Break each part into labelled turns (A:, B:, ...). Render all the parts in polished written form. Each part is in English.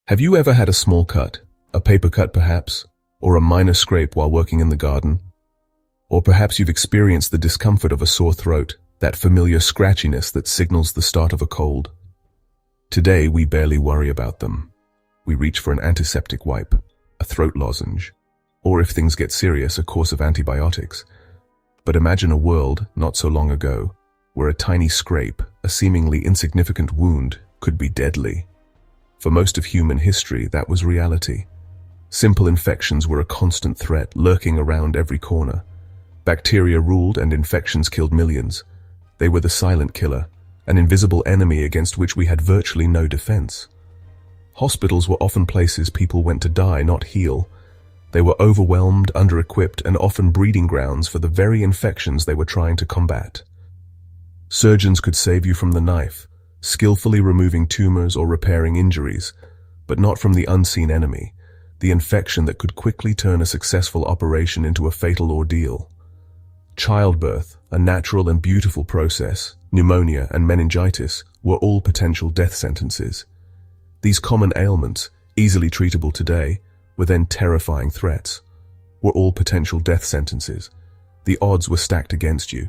A: Have you ever had a small cut, a paper cut perhaps, or a minor scrape while working in the garden? Or perhaps you've experienced the discomfort of a sore throat, that familiar scratchiness that signals the start of a cold. Today, we barely worry about them. We reach for an antiseptic wipe, a throat lozenge, or if things get serious, a course of antibiotics. But imagine a world, not so long ago, where a tiny scrape, a seemingly insignificant wound, could be deadly. For most of human history, that was reality. Simple infections were a constant threat, lurking around every corner. Bacteria ruled and infections killed millions. They were the silent killer, an invisible enemy against which we had virtually no defense. Hospitals were often places people went to die, not heal. They were overwhelmed, under-equipped, and often breeding grounds for the very infections they were trying to combat. Surgeons could save you from the knife, skillfully removing tumors or repairing injuries, but not from the unseen enemy, the infection that could quickly turn a successful operation into a fatal ordeal. Childbirth, a natural and beautiful process, pneumonia and meningitis were all potential death sentences. These common ailments, easily treatable today, were then terrifying threats, were all potential death sentences. The odds were stacked against you.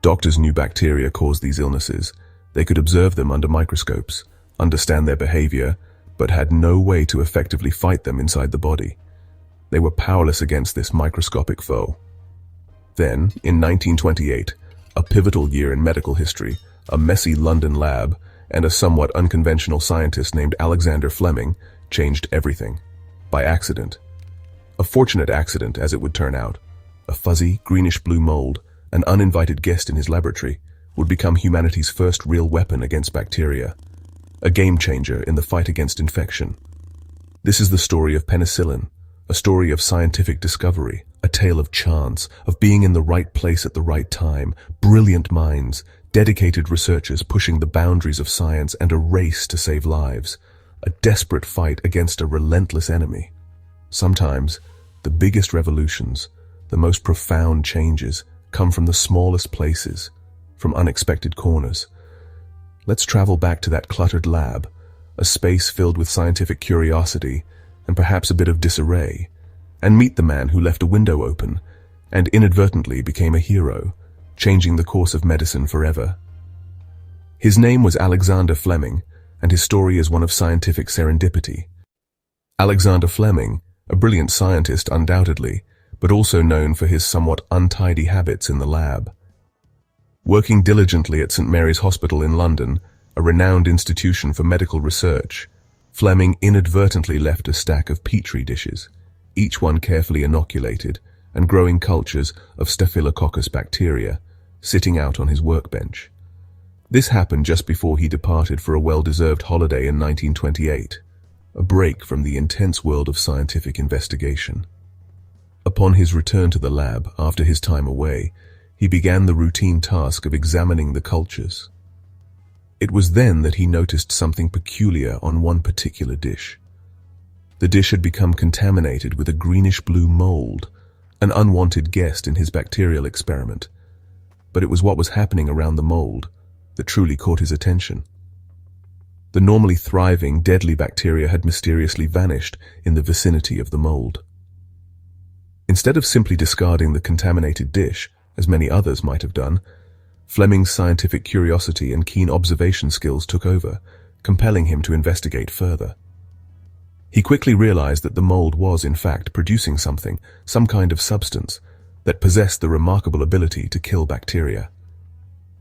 A: Doctors knew bacteria caused these illnesses. They could observe them under microscopes, understand their behavior, but had no way to effectively fight them inside the body. They were powerless against this microscopic foe. Then, in 1928, a pivotal year in medical history, a messy London lab and a somewhat unconventional scientist named Alexander Fleming changed everything. By accident. A fortunate accident, as it would turn out. A fuzzy, greenish-blue mold, an uninvited guest in his laboratory, would become humanity's first real weapon against bacteria, a game-changer in the fight against infection. This is the story of penicillin, a story of scientific discovery, a tale of chance, of being in the right place at the right time, brilliant minds, dedicated researchers pushing the boundaries of science, and a race to save lives, a desperate fight against a relentless enemy. Sometimes, the biggest revolutions, the most profound changes, come from the smallest places, from unexpected corners. Let's travel back to that cluttered lab, a space filled with scientific curiosity and perhaps a bit of disarray, and meet the man who left a window open and inadvertently became a hero, changing the course of medicine forever. His name was Alexander Fleming, and his story is one of scientific serendipity. Alexander Fleming, a brilliant scientist undoubtedly, but also known for his somewhat untidy habits in the lab. Working diligently at St. Mary's Hospital in London, a renowned institution for medical research, Fleming inadvertently left a stack of petri dishes, each one carefully inoculated, and growing cultures of Staphylococcus bacteria, sitting out on his workbench. This happened just before he departed for a well-deserved holiday in 1928, a break from the intense world of scientific investigation. Upon his return to the lab after his time away, he began the routine task of examining the cultures. It was then that he noticed something peculiar on one particular dish. The dish had become contaminated with a greenish-blue mold, an unwanted guest in his bacterial experiment. But it was what was happening around the mold that truly caught his attention. The normally thriving, deadly bacteria had mysteriously vanished in the vicinity of the mold. Instead of simply discarding the contaminated dish, as many others might have done, Fleming's scientific curiosity and keen observation skills took over, compelling him to investigate further. He quickly realized that the mold was, in fact, producing something, some kind of substance, that possessed the remarkable ability to kill bacteria.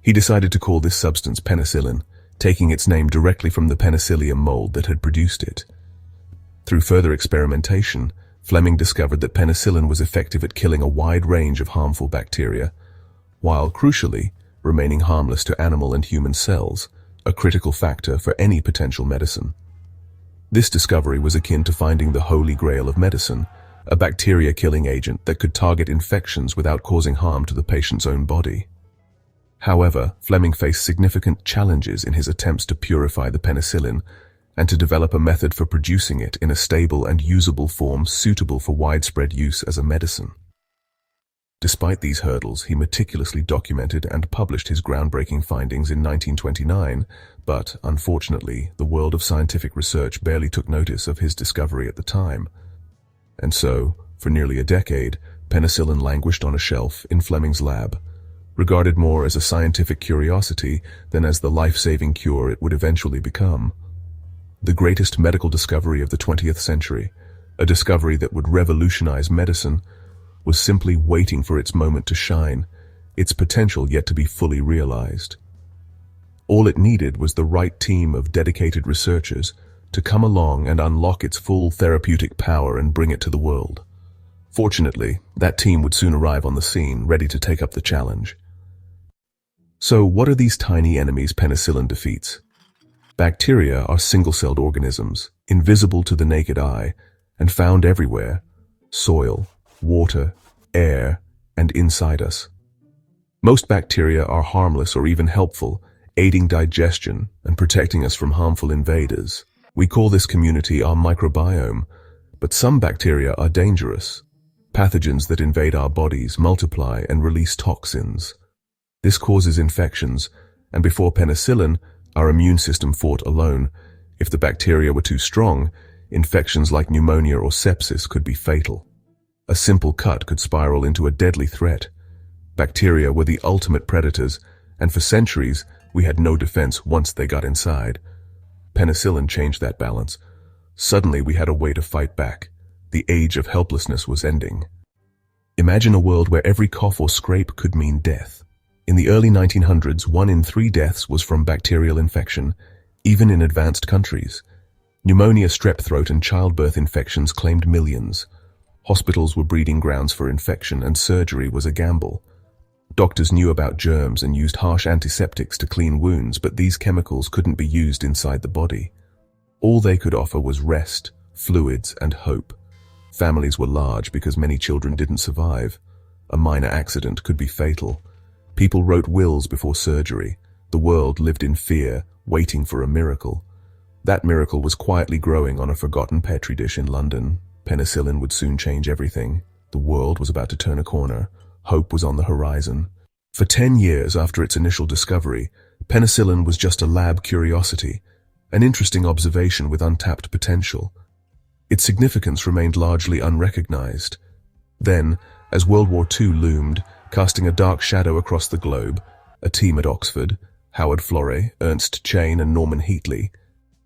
A: He decided to call this substance penicillin, taking its name directly from the Penicillium mold that had produced it. Through further experimentation, Fleming discovered that penicillin was effective at killing a wide range of harmful bacteria, while, crucially, remaining harmless to animal and human cells, a critical factor for any potential medicine. This discovery was akin to finding the holy grail of medicine, a bacteria-killing agent that could target infections without causing harm to the patient's own body. However, Fleming faced significant challenges in his attempts to purify the penicillin and to develop a method for producing it in a stable and usable form suitable for widespread use as a medicine. Despite these hurdles, he meticulously documented and published his groundbreaking findings in 1929, but, unfortunately, the world of scientific research barely took notice of his discovery at the time. And so, for nearly a decade, penicillin languished on a shelf in Fleming's lab, regarded more as a scientific curiosity than as the life-saving cure it would eventually become. The greatest medical discovery of the 20th century, a discovery that would revolutionize medicine, was simply waiting for its moment to shine, its potential yet to be fully realized. All it needed was the right team of dedicated researchers to come along and unlock its full therapeutic power and bring it to the world. Fortunately, that team would soon arrive on the scene, ready to take up the challenge. So, what are these tiny enemies penicillin defeats? Bacteria are single-celled organisms, invisible to the naked eye, and found everywhere: soil, water, air, and inside us. Most bacteria are harmless or even helpful, aiding digestion and protecting us from harmful invaders. We call this community our microbiome, but some bacteria are dangerous, pathogens that invade our bodies, multiply, and release toxins. This causes infections, and before penicillin, our immune system fought alone. If the bacteria were too strong, infections like pneumonia or sepsis could be fatal. A simple cut could spiral into a deadly threat. Bacteria were the ultimate predators, and for centuries, we had no defense once they got inside. Penicillin changed that balance. Suddenly, we had a way to fight back. The age of helplessness was ending. Imagine a world where every cough or scrape could mean death. In the early 1900s, 1 in 3 deaths was from bacterial infection, even in advanced countries. Pneumonia, strep throat, and childbirth infections claimed millions. Hospitals were breeding grounds for infection, and surgery was a gamble. Doctors knew about germs and used harsh antiseptics to clean wounds, but these chemicals couldn't be used inside the body. All they could offer was rest, fluids, and hope. Families were large because many children didn't survive. A minor accident could be fatal. People wrote wills before surgery. The world lived in fear, waiting for a miracle. That miracle was quietly growing on a forgotten petri dish in London. Penicillin would soon change everything. The world was about to turn a corner. Hope was on the horizon. For 10 years after its initial discovery, penicillin was just a lab curiosity, an interesting observation with untapped potential. Its significance remained largely unrecognized. Then, as World War II loomed, casting a dark shadow across the globe, a team at Oxford, Howard Florey, Ernst Chain, and Norman Heatley,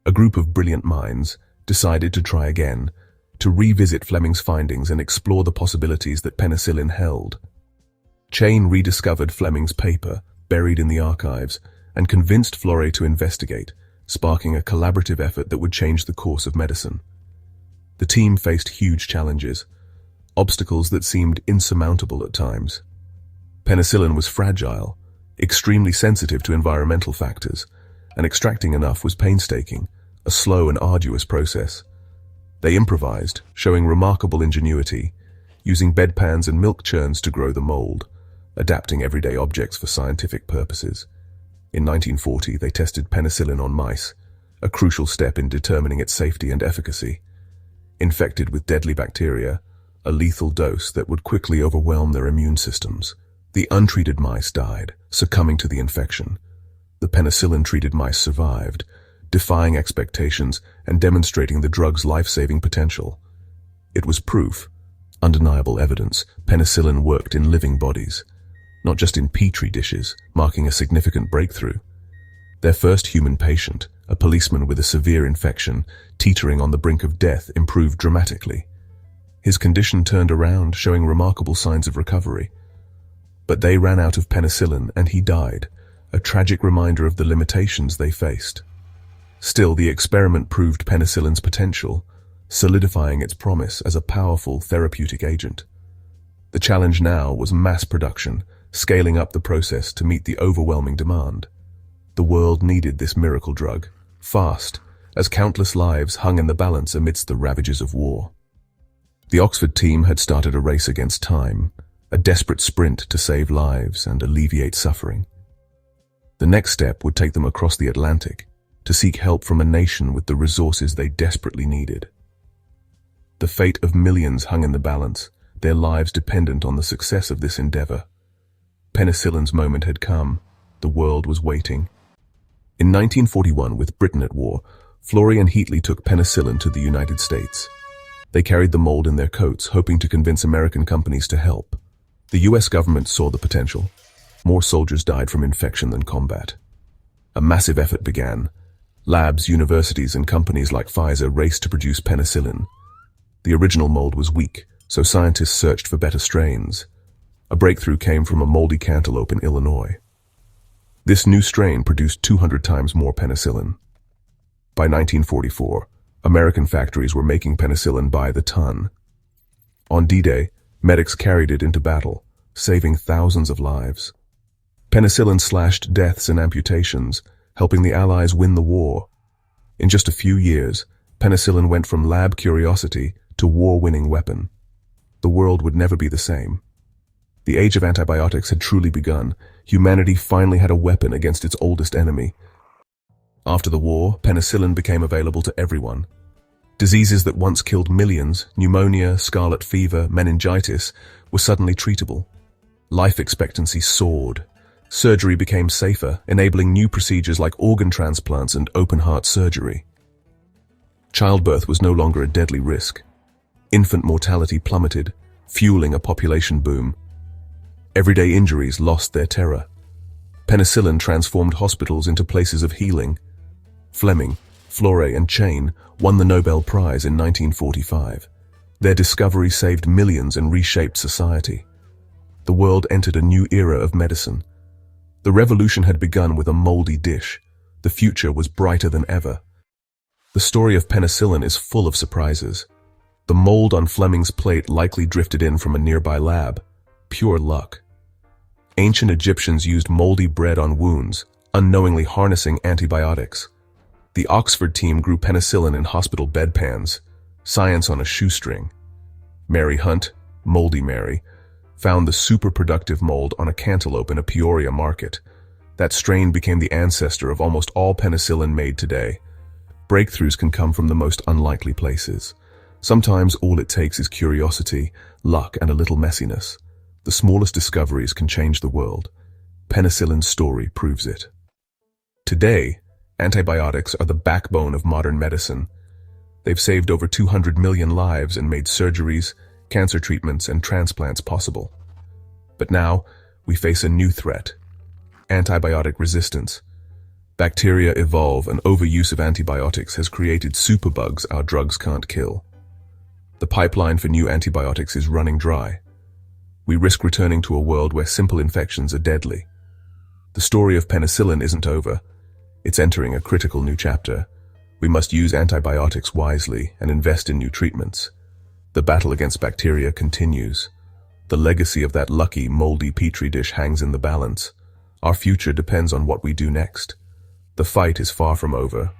A: a group of brilliant minds, decided to try again, to revisit Fleming's findings and explore the possibilities that penicillin held. Chain rediscovered Fleming's paper, buried in the archives, and convinced Florey to investigate, sparking a collaborative effort that would change the course of medicine. The team faced huge challenges, obstacles that seemed insurmountable at times. Penicillin was fragile, extremely sensitive to environmental factors, and extracting enough was painstaking, a slow and arduous process. They improvised, showing remarkable ingenuity, using bedpans and milk churns to grow the mould, adapting everyday objects for scientific purposes. In 1940, they tested penicillin on mice, a crucial step in determining its safety and efficacy. Infected with deadly bacteria, a lethal dose that would quickly overwhelm their immune systems. The untreated mice died, succumbing to the infection. The penicillin-treated mice survived, defying expectations and demonstrating the drug's life-saving potential. It was proof, undeniable evidence, penicillin worked in living bodies, not just in petri dishes, marking a significant breakthrough. Their first human patient, a policeman with a severe infection, teetering on the brink of death, improved dramatically. His condition turned around, showing remarkable signs of recovery. But they ran out of penicillin and he died, a tragic reminder of the limitations they faced. Still, the experiment proved penicillin's potential, solidifying its promise as a powerful therapeutic agent. The challenge now was mass production, scaling up the process to meet the overwhelming demand. The world needed this miracle drug, fast, as countless lives hung in the balance amidst the ravages of war. The Oxford team had started a race against time, a desperate sprint to save lives and alleviate suffering. The next step would take them across the Atlantic, to seek help from a nation with the resources they desperately needed. The fate of millions hung in the balance, their lives dependent on the success of this endeavor. Penicillin's moment had come. The world was waiting. In 1941, with Britain at war, Florey and Heatley took penicillin to the United States. They carried the mold in their coats, hoping to convince American companies to help. The US government saw the potential. More soldiers died from infection than combat. A massive effort began. Labs, universities, and companies like Pfizer raced to produce penicillin. The original mold was weak, so scientists searched for better strains. A breakthrough came from a moldy cantaloupe in Illinois. This new strain produced 200 times more penicillin. By 1944, American factories were making penicillin by the ton. On D-Day, medics carried it into battle, saving thousands of lives. Penicillin slashed deaths and amputations, helping the Allies win the war. In just a few years, penicillin went from lab curiosity to war-winning weapon. The world would never be the same. The age of antibiotics had truly begun. Humanity finally had a weapon against its oldest enemy. After the war, penicillin became available to everyone. Diseases that once killed millions, pneumonia, scarlet fever, meningitis, were suddenly treatable. Life expectancy soared. Surgery became safer, enabling new procedures like organ transplants and open-heart surgery. Childbirth was no longer a deadly risk. Infant mortality plummeted, fueling a population boom. Everyday injuries lost their terror. Penicillin transformed hospitals into places of healing. Fleming, Florey, and Chain won the Nobel Prize in 1945. Their discovery saved millions and reshaped society. The world entered a new era of medicine. The revolution had begun with a moldy dish. The future was brighter than ever. The story of penicillin is full of surprises. The mold on Fleming's plate likely drifted in from a nearby lab. Pure luck. Ancient Egyptians used moldy bread on wounds, unknowingly harnessing antibiotics. The Oxford team grew penicillin in hospital bedpans. Science on a shoestring. Mary Hunt, Mouldy Mary, found the super-productive mold on a cantaloupe in a Peoria market. That strain became the ancestor of almost all penicillin made today. Breakthroughs can come from the most unlikely places. Sometimes all it takes is curiosity, luck, and a little messiness. The smallest discoveries can change the world. Penicillin's story proves it. Today, antibiotics are the backbone of modern medicine. They've saved over 200 million lives and made surgeries, cancer treatments, and transplants possible. But now, we face a new threat: antibiotic resistance. Bacteria evolve, and overuse of antibiotics has created superbugs our drugs can't kill. The pipeline for new antibiotics is running dry. We risk returning to a world where simple infections are deadly. The story of penicillin isn't over. It's entering a critical new chapter. We must use antibiotics wisely and invest in new treatments. The battle against bacteria continues. The legacy of that lucky, moldy petri dish hangs in the balance. Our future depends on what we do next. The fight is far from over.